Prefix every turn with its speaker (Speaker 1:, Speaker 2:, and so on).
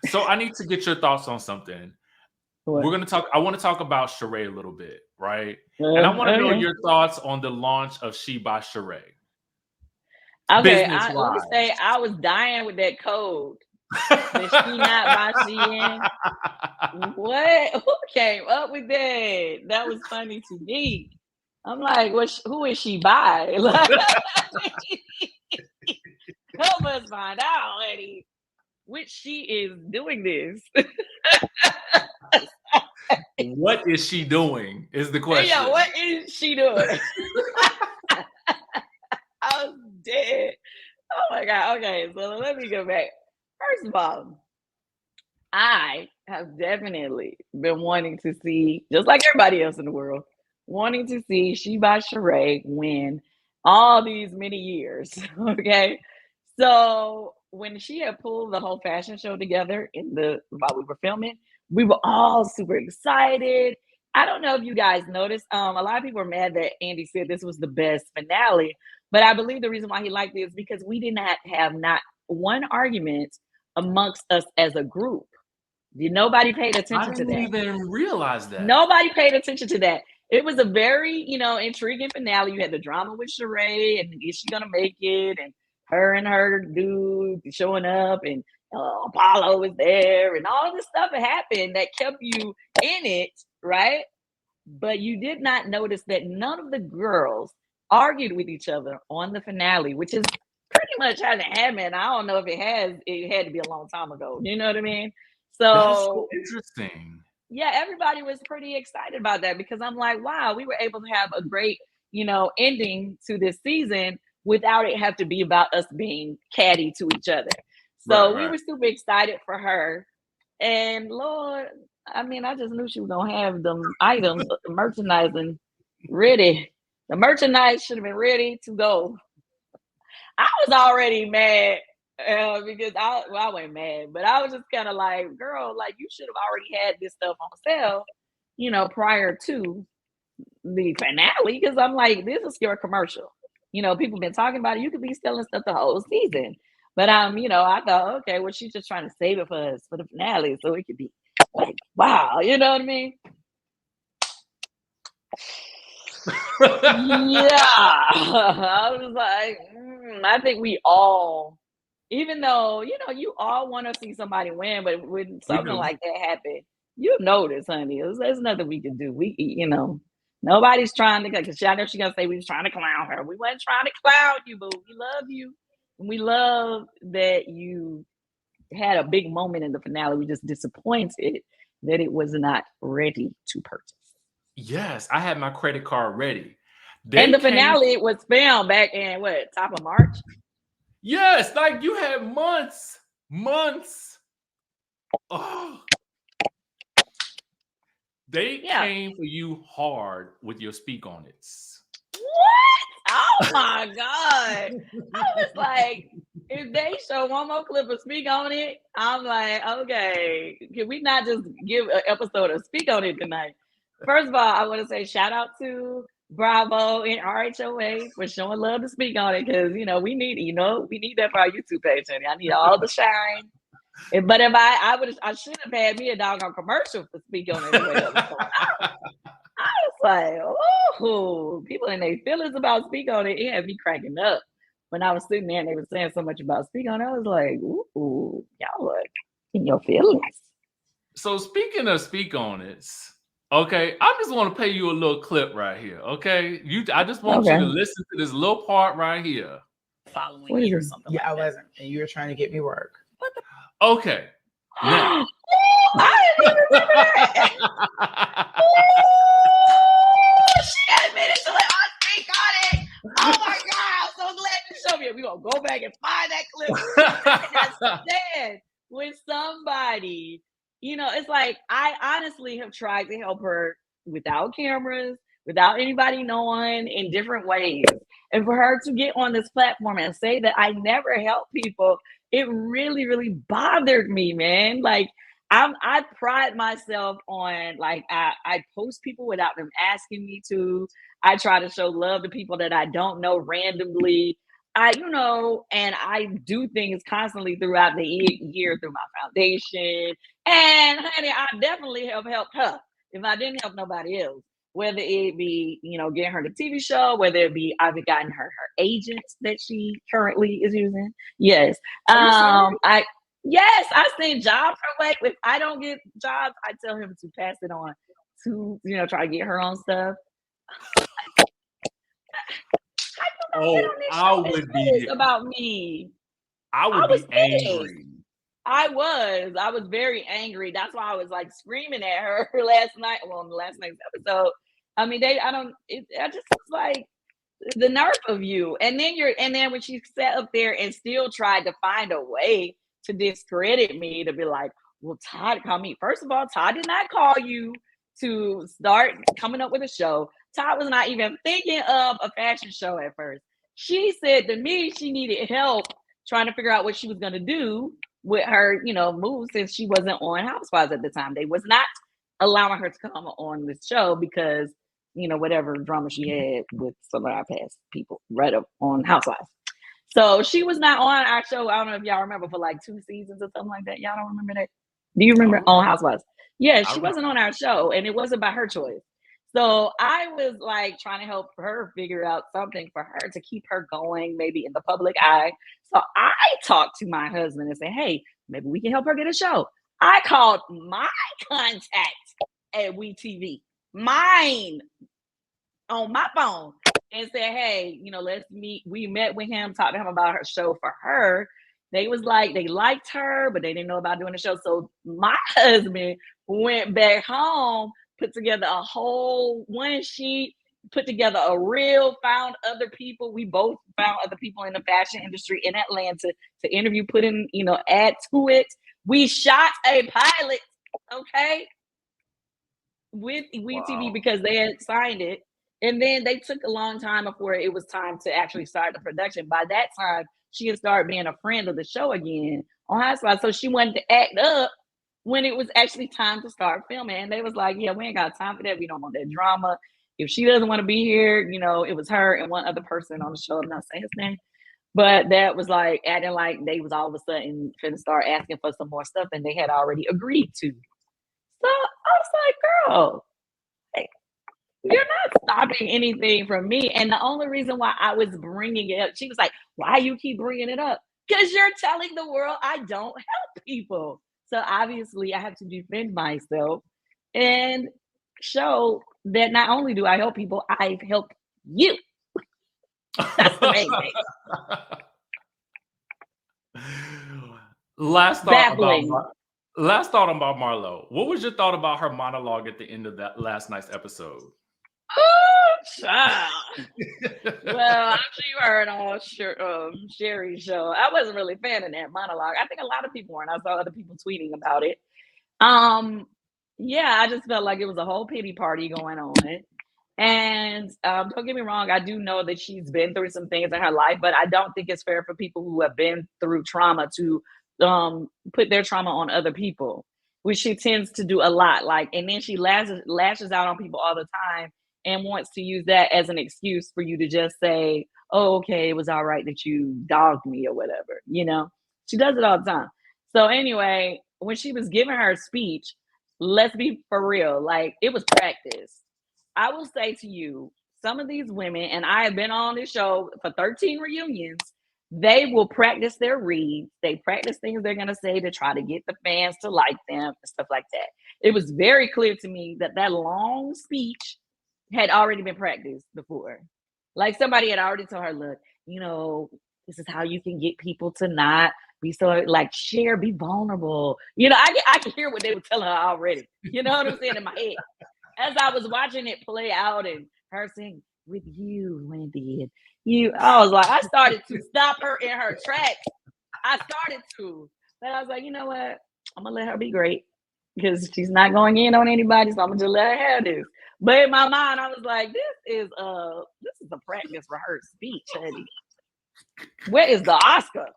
Speaker 1: So I need to get your thoughts on something.
Speaker 2: What?
Speaker 1: I want to talk about Shereé a little bit, right? And I want to know
Speaker 2: Okay.
Speaker 1: your thoughts on the launch of She by Shereé,
Speaker 2: Okay.
Speaker 1: business
Speaker 2: Let me say,
Speaker 1: wise.
Speaker 2: I was dying with that code. The she not by she in. What? Who came up with that? That was funny to me. I'm like, who is she by? Like, help us find out, lady. Which she is doing this.
Speaker 1: What is she doing? Is the
Speaker 2: Yeah,
Speaker 1: question.
Speaker 2: what is she doing? I was dead. Oh my god. Okay, so let me go back. First of all, I have definitely been wanting to see, just like everybody else in the world, wanting to see She by Shereé win all these many years. Okay. So when she had pulled the whole fashion show together while we were filming, we were all super excited. I don't know if you guys noticed. A lot of people were mad that Andy said this was the best finale, but I believe the reason why he liked it is because we did not have not one argument amongst us as a group. Nobody paid
Speaker 1: I
Speaker 2: attention to
Speaker 1: didn't
Speaker 2: that.
Speaker 1: even realize that.
Speaker 2: Nobody paid attention to that. It was a very, intriguing finale. You had the drama with Shereé and is she gonna make it? And her dude showing up, and Apollo was there, and all this stuff that happened that kept you in it, right? But you did not notice that none of the girls argued with each other on the finale, which is pretty much hasn't happened. I don't know if it has. It had to be a long time ago. You know what I mean?
Speaker 1: That is so
Speaker 2: So
Speaker 1: interesting.
Speaker 2: yeah, everybody was pretty excited about that because I'm like, wow, we were able to have a great, ending to this season without it have to be about us being catty to each other.
Speaker 1: Right,
Speaker 2: So we
Speaker 1: right.
Speaker 2: were super excited for her. And Lord, I mean, I just knew she was gonna have them items, merchandising ready. The merchandise should have been ready to go. I was already mad because I wasn't mad, but I was just kind of like, girl, like you should have already had this stuff on sale, prior to the finale. Because I'm like, this is your commercial. People been talking about it. You could be selling stuff the whole season. But I thought, okay, well, she's just trying to save it for us for the finale, so it could be like, wow, you know what I mean? Yeah, I was like, I think we all, even though you all want to see somebody win, but when
Speaker 1: We
Speaker 2: something
Speaker 1: do.
Speaker 2: like that happen, you notice, honey. There's nothing we can do. Nobody's trying to. Because I know she's gonna say we was trying to clown her. We weren't trying to clown you, but we love you, and we love that you had a big moment in the finale. We just disappointed that it was not ready to purchase.
Speaker 1: Yes, I had my credit card ready.
Speaker 2: And
Speaker 1: They
Speaker 2: the
Speaker 1: came.
Speaker 2: finale was filmed back in what, top of March?
Speaker 1: Yes, like you had months, months. Oh, they
Speaker 2: Yeah.
Speaker 1: came for you hard with your speak on it.
Speaker 2: What? Oh my god! I was like, if they show one more clip of Speak on It, I'm like, okay, can we not just give an episode of Speak on It tonight? First of all, I want to say shout out to Bravo and RHOA for showing love to Speak on It because we need that for our YouTube page, honey. I need all the shine. But if I should have had me a doggone commercial for Speak on It the way that was going. I was like, oh, people in their feelings about Speak on It. It had me cracking up when I was sitting there and they were saying so much about Speak on It. I was like, ooh, y'all like in your feelings.
Speaker 1: So speaking of speak on it, okay, I just want to play you a little clip right here. Okay, I just want you to
Speaker 2: Okay.
Speaker 1: listen to this little part right here.
Speaker 2: Following it or something.
Speaker 3: Yeah,
Speaker 2: like
Speaker 3: I
Speaker 2: that.
Speaker 3: wasn't. And you were trying to get me work.
Speaker 1: Okay, now.
Speaker 2: I didn't even remember that. She admitted to it on Speak on It. Oh my god, I'm so glad you showed me. We're gonna go back and find that clip. That's sad when somebody, it's like I honestly have tried to help her without cameras, without anybody knowing, in different ways. And for her to get on this platform and say that I never help people, it really, really bothered me, man. Like I pride myself on, like, I post people without them asking me to. I try to show love to people that I don't know randomly. and I do things constantly throughout the year through my foundation. And honey, I definitely have helped her if I didn't help nobody else. Whether it be, getting her the TV show, whether it be I've gotten her agents that she currently is using. Yes. I send jobs her way. If I don't get jobs, I tell him to pass it on to, try to get her own stuff.
Speaker 1: I would be
Speaker 2: about me.
Speaker 1: I would be angry.
Speaker 2: I was very angry. That's why I was like screaming at her last night. Well, on the last night's episode. I mean, I just was like the nerve of you. And then when she sat up there and still tried to find a way to discredit me, to be like, well, Todd called me. First of all, Todd did not call you to start coming up with a show. Todd was not even thinking of a fashion show at first. She said to me she needed help trying to figure out what she was going to do with her, moves, since she wasn't on Housewives at the time. They was not allowing her to come on this show because, whatever drama she had with some of our past people right up on Housewives. So she was not on our show. I don't know if y'all remember, for like 2 seasons or something like that. Y'all don't remember that? Do you remember on Housewives? Yeah, she wasn't on our show, and it wasn't by her choice. So I was like trying to help her figure out something for her to keep her going, maybe in the public eye. So I talked to my husband and said, hey, maybe we can help her get a show. I called my contact at WeTV, mine, on my phone, and said, hey, let's meet. We met with him, talked to him about her show for her. They was like, they liked her, but they didn't know about doing the show. So my husband went back home, put together a whole one sheet, put together a reel, found other people. We both found other people in the fashion industry in Atlanta to interview, put in, add to it. We shot a pilot, okay, with WeTV because they had signed it. And then they took a long time before it was time to actually start the production. By that time, she had started being a friend of the show again on Housewives. So she wanted to act up when it was actually time to start filming. And they was like, yeah, we ain't got time for that. We don't want that drama. If she doesn't want to be here, it was her and one other person on the show. I'm not saying his name. But that was like acting like they was all of a sudden finna start asking for some more stuff and they had already agreed to. So I was like, girl, you're not stopping anything from me. And the only reason why I was bringing it up, she was like, why you keep bringing it up? Because you're telling the world I don't help people. So obviously I have to defend myself and show that not only do I help people, I've helped you. That's the main thing.
Speaker 1: Last thought about Marlo. What was your thought about her monologue at the end of that last night's episode?
Speaker 2: Oh, child. Well, I'm sure you heard on Sheree's show. I wasn't really a fan of that monologue. I think a lot of people weren't. I saw other people tweeting about it. Yeah, I just felt like it was a whole pity party going on. And don't get me wrong, I do know that she's been through some things in her life, but I don't think it's fair for people who have been through trauma to put their trauma on other people, which she tends to do a lot. And then she lashes out on people all the time and wants to use that as an excuse for you to just say, oh, okay, it was all right that you dogged me or whatever. She does it all the time. So anyway, when she was giving her speech, let's be for real, it was practice. I will say to you, some of these women, and I have been on this show for 13 reunions, they will practice their reads. They practice things they're going to say to try to get the fans to like them and stuff like that. It was very clear to me that long speech had already been practiced before. Somebody had already told her, look, this is how you can get people to not be so share, be vulnerable. I can hear what they were telling her already. You know what I'm saying in my head. As I was watching it play out and her saying, with you, Wendy, and you, I started to stop her in her tracks. I started to. But I was like, you know what? I'm going to let her be great because she's not going in on anybody, so I'm going to just let her have this. But in my mind, I was like, this is a practice for her speech, honey. Where is the Oscar?